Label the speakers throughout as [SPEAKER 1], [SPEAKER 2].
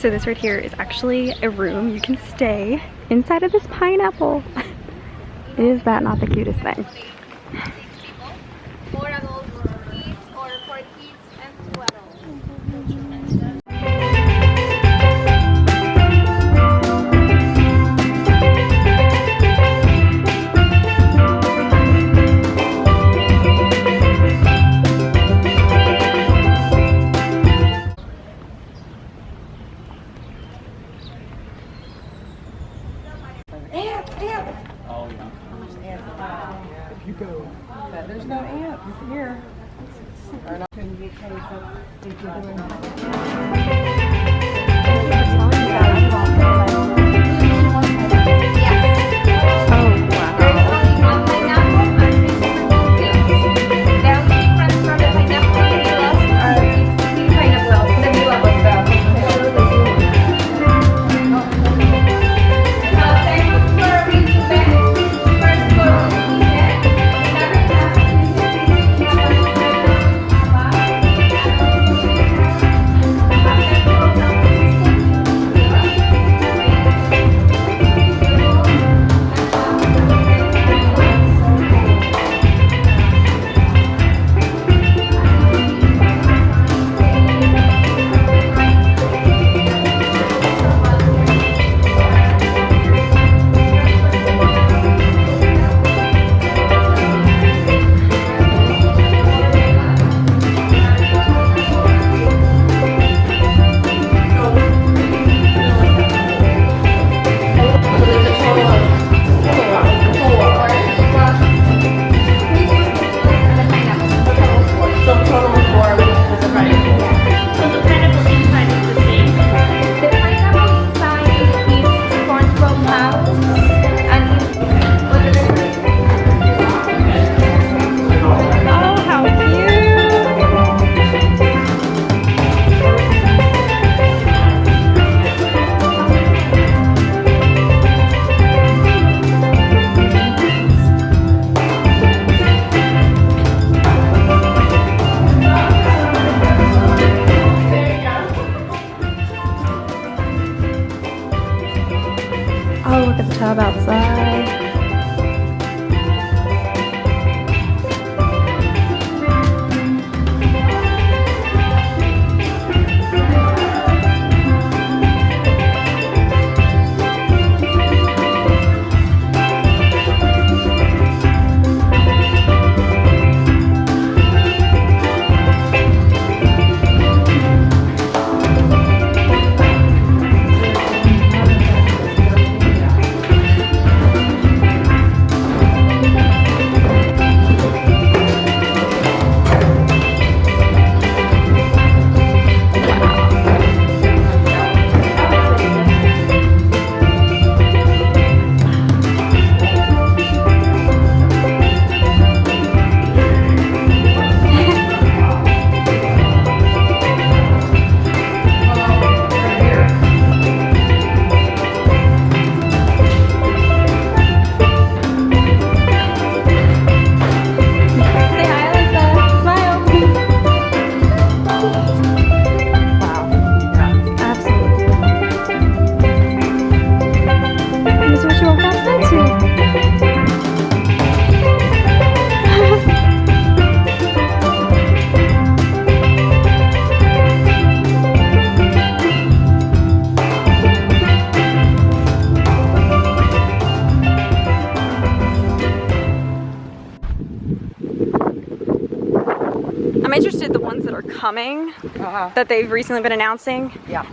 [SPEAKER 1] So this right here is actually a room. You can stay inside of this pineapple. Is that not the cutest thing?
[SPEAKER 2] 4 adults each or 4 kids and 2 adults.
[SPEAKER 3] There's no ants here.
[SPEAKER 1] Oh, look at the tub outside. I'm interested in the ones that are coming, that they've recently been announcing.
[SPEAKER 3] Yeah.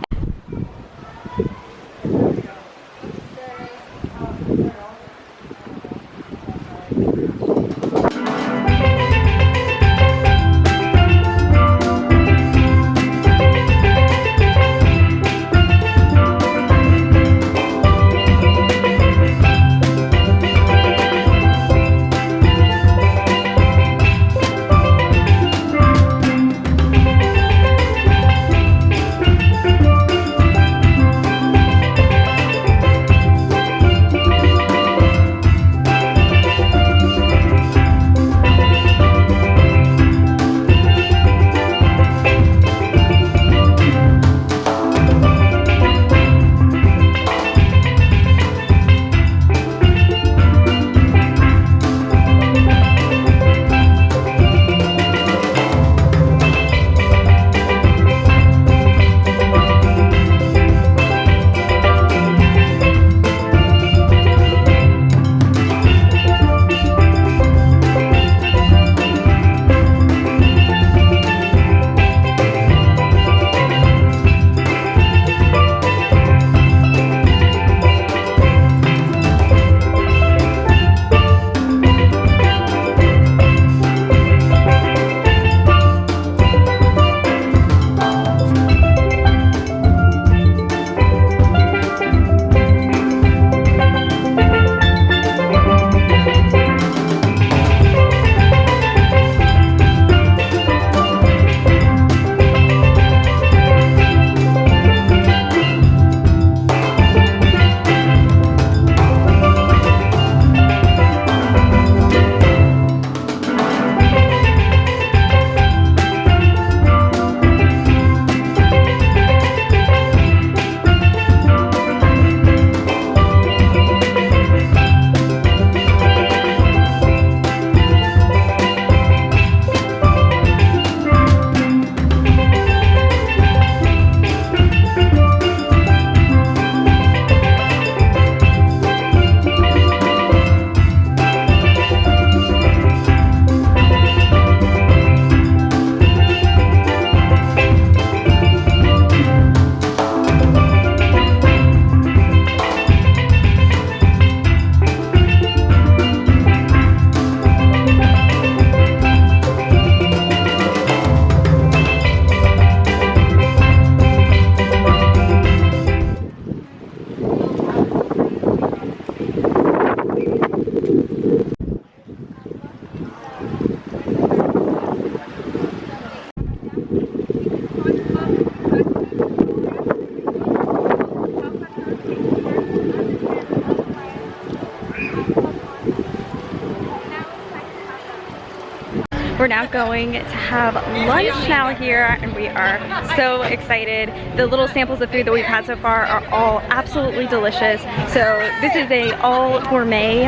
[SPEAKER 1] We're now going to have lunch now here, and we are so excited. The little samples of food that we've had so far are all absolutely delicious. So this is a all gourmet,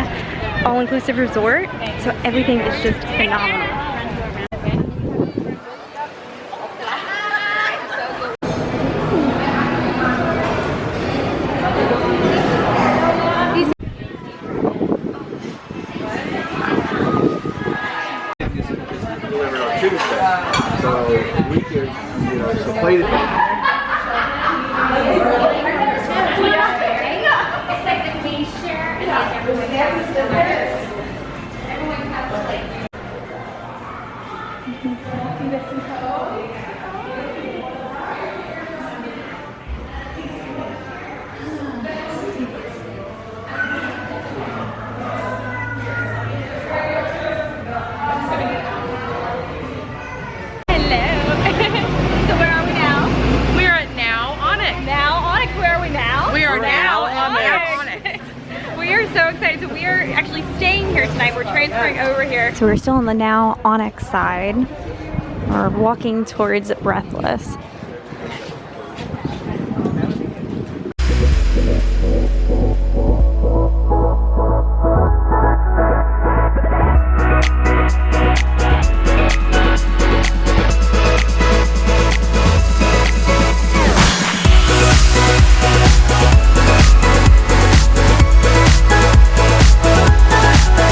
[SPEAKER 1] all-inclusive resort, so everything is just phenomenal.
[SPEAKER 3] Delivered on Tuesday, so we can, you know, so plate it.
[SPEAKER 2] It's like the queen share. Everyone can have a plate.
[SPEAKER 1] We are so excited. So we are actually staying here tonight. We're transferring over here. So we're still on the Now Onyx side. We're walking towards Breathless.